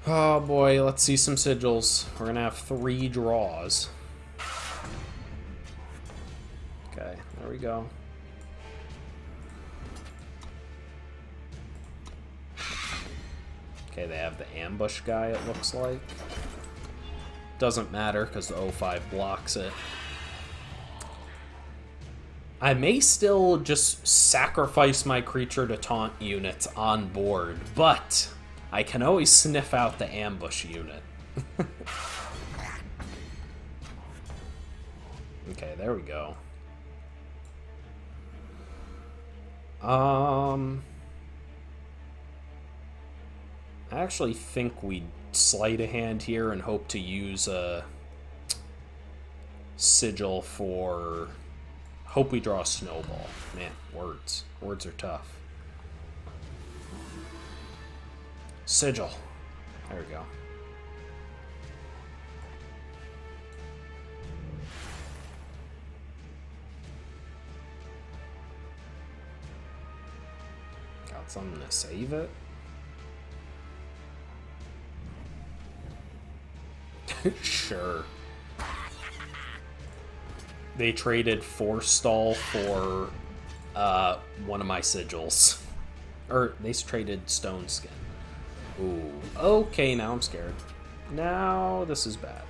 Oh boy, let's see some sigils. We're gonna have 3 draws. Okay, there we go. Okay, they have the ambush guy, it looks like. Doesn't matter, because the O5 blocks it. I may still just sacrifice my creature to taunt units on board, but I can always sniff out the ambush unit. Okay, there we go. I actually think we sleight a hand here and hope to use a sigil for... Hope we draw a snowball. Man, words. Words are tough. Sigil. There we go. Got something to save it? Sure. They traded Forestall for one of my sigils. Or they traded Stone Skin. Ooh. Okay, now I'm scared. Now this is bad.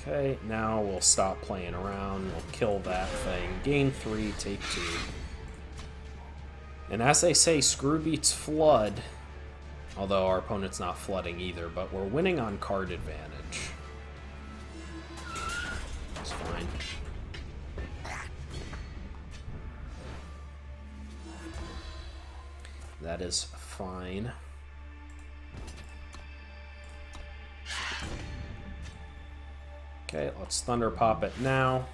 Okay, now we'll stop playing around. We'll kill that thing. Gain 3, take 2. And as they say, screw beats flood. Although our opponent's not flooding either, but we're winning on card advantage. It's fine. That is fine. Okay, let's Thunder Pop it now.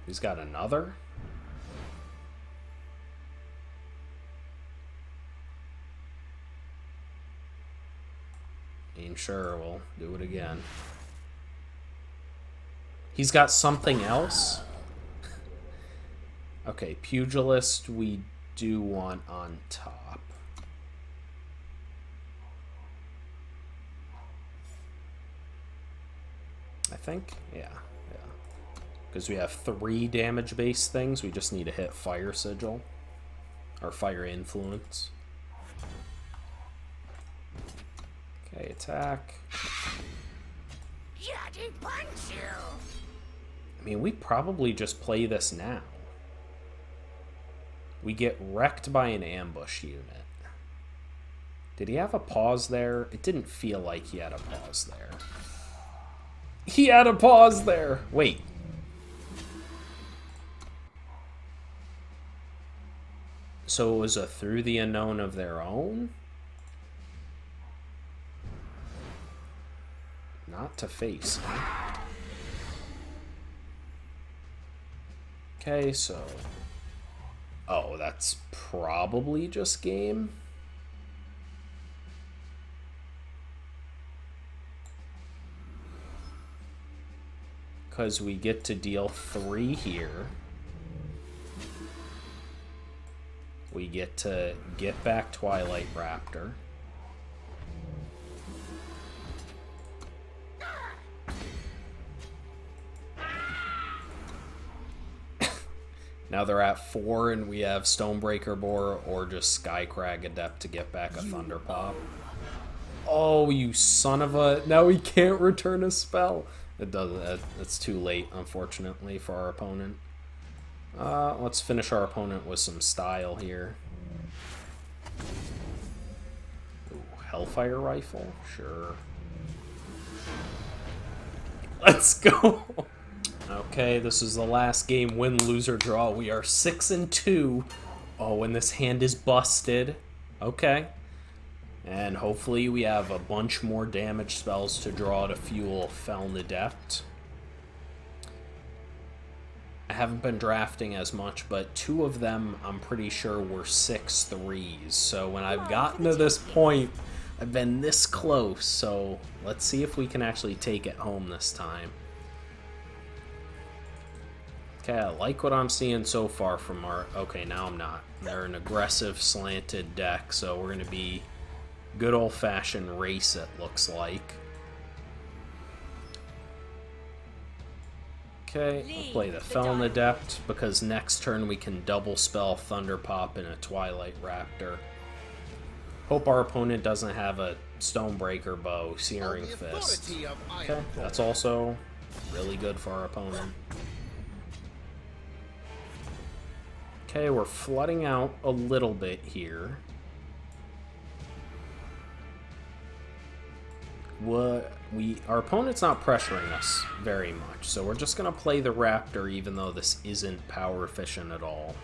He's got another. And sure, we'll do it again. He's got something else. Okay, Pugilist we do want on top. I think, yeah. Because we have 3 damage-based things, we just need to hit Fire Sigil. Or Fire Influence. Okay, attack. I mean, we probably just play this now. We get wrecked by an ambush unit. Did he have a pause there? It didn't feel like he had a pause there. He had a pause there! Wait. So it was a Through the Unknown of their own? Not to face, huh? Okay, so... Oh, that's probably just game? Because we get to deal 3 here. We get to get back Twilight Raptor. Now they're at 4 and we have Stonebreaker Boar or just Skycrag Adept to get back a Thunder Pop. Oh, you son of a... Now we can't return a spell. It doesn't. It's too late, unfortunately, for our opponent. Let's finish our opponent with some style here. Ooh, Hellfire Rifle? Sure. Let's go! Okay, this is the last game. Win, lose, or draw. We are 6-2. Oh, and this hand is busted. Okay. And hopefully we have a bunch more damage spells to draw to fuel Feln Adept. I haven't been drafting as much, but 2 of them I'm pretty sure were 6/3s. So when I've gotten to this point, I've been this close. So let's see if we can actually take it home this time. Okay, I like what I'm seeing so far from our... Okay, now I'm not. They're an aggressive slanted deck, so we're going to be good old-fashioned race, it looks like. Okay, I'll play the Felon Adept because next turn we can double spell Thunder Pop and a Twilight Raptor. Hope our opponent doesn't have a Stonebreaker Bow, Searing Fist. Okay, that's also really good for our opponent. Okay, we're flooding out a little bit here. Our opponent's not pressuring us very much, so we're just gonna play the Raptor even though this isn't power efficient at all.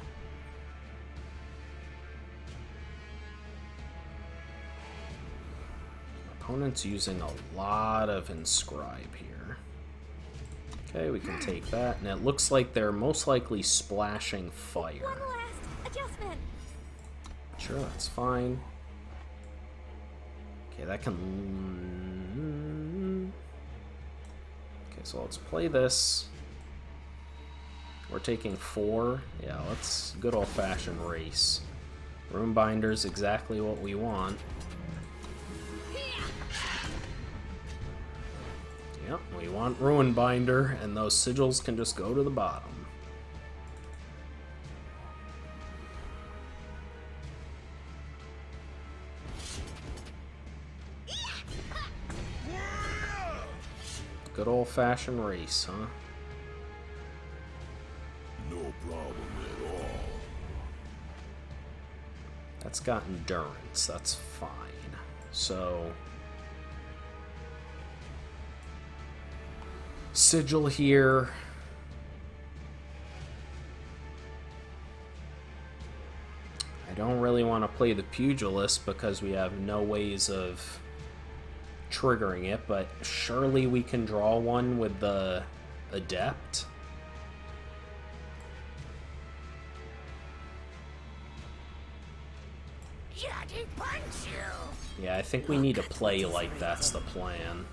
Opponent's using a lot of Inscribe here. Okay, we can take that, and it looks like they're most likely splashing fire. One last adjustment. Sure, that's fine. Okay, that can... Okay, so let's play this. We're taking 4. Yeah, let's good old-fashioned race. Rune Binder's exactly what we want. Yep, we want Ruin Binder, and those sigils can just go to the bottom. Good old-fashioned race, huh? No problem at all. That's got endurance, that's fine. So... Sigil here. I don't really want to play the Pugilist because we have no ways of triggering it, but surely we can draw one with the Adept. Yeah, I think we need to play like that's the plan.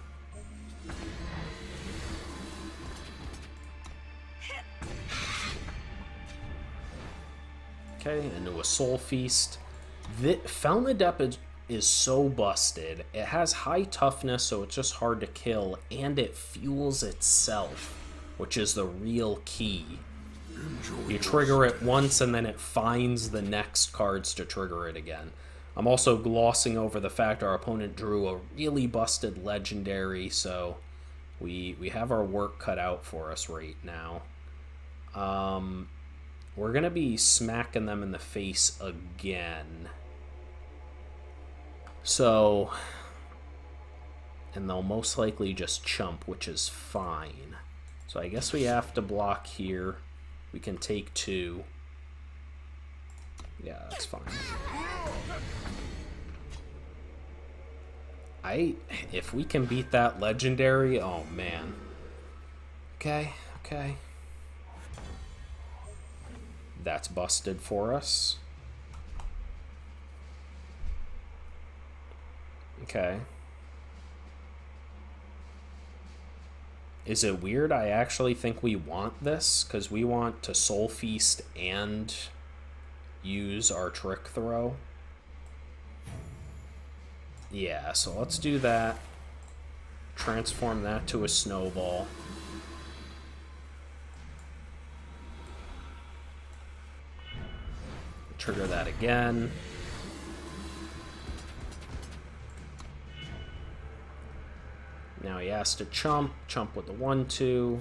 Okay, into a Soul Feast. Felon Adept is so busted. It has high toughness, so it's just hard to kill, and it fuels itself, which is the real key. You trigger it once, and then it finds the next cards to trigger it again. I'm also glossing over the fact our opponent drew a really busted legendary, so we have our work cut out for us right now. We're going to be smacking them in the face again. So, and they'll most likely just chump, which is fine. So I guess we have to block here. We can take 2. Yeah, that's fine. If we can beat that legendary, oh man. Okay, okay. That's busted for us. Okay. Is it weird? I actually think we want this, because we want to Soul Feast and use our Trick Throw. Yeah, so let's do that. Transform that to a Snowball. Trigger that again. Now he has to chump with the 1-2.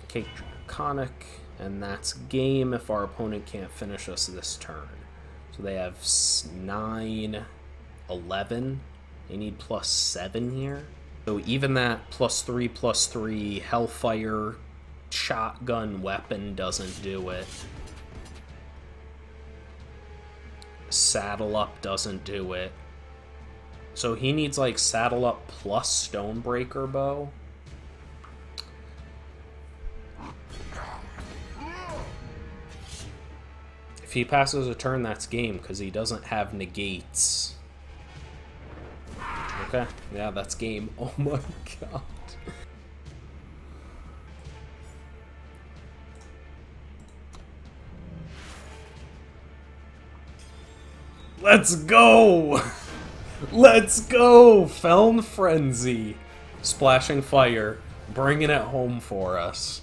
Cake Draconic, and that's game if our opponent can't finish us this turn. So they have 9, 11. They need +7 here. So even that +3/+3 Hellfire shotgun weapon doesn't do it. Saddle Up doesn't do it. So he needs like Saddle Up plus Stonebreaker Bow. If he passes a turn, that's game, because he doesn't have negates. Okay, yeah, that's game. Oh my god. Let's go! Let's go! Feln Frenzy. Splashing fire. Bringing it home for us.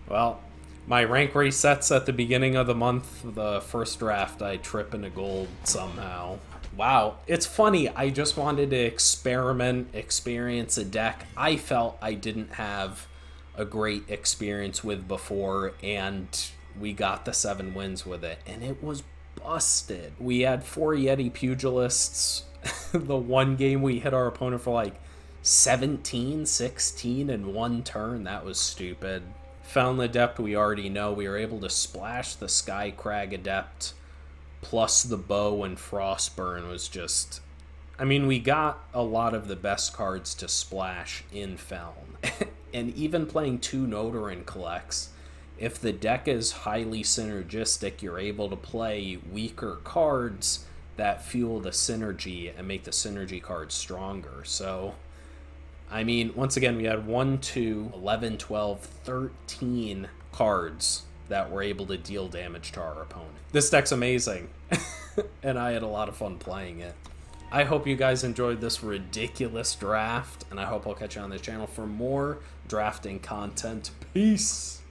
Well, my rank resets at the beginning of the month. The first draft, I trip into gold somehow. Wow, it's funny. I just wanted to experiment, experience a deck I felt I didn't have a great experience with before, and we got the 7 wins with it, and it was busted. We had 4 Yeti Pugilists. The one game we hit our opponent for like 17, 16 in 1 turn. That was stupid. Found the Adept we already know. We were able to splash the Sky Crag Adept plus the Bow, and Frostburn was just... I mean, we got a lot of the best cards to splash in Feln. And even playing 2 Nodoran collects, if the deck is highly synergistic, you're able to play weaker cards that fuel the synergy and make the synergy cards stronger. So, I mean, once again, we had 1, 2, 11, 12, 13 cards that were able to deal damage to our opponent. This deck's amazing, and I had a lot of fun playing it. I hope you guys enjoyed this ridiculous draft, and I hope I'll catch you on this channel for more drafting content. Peace!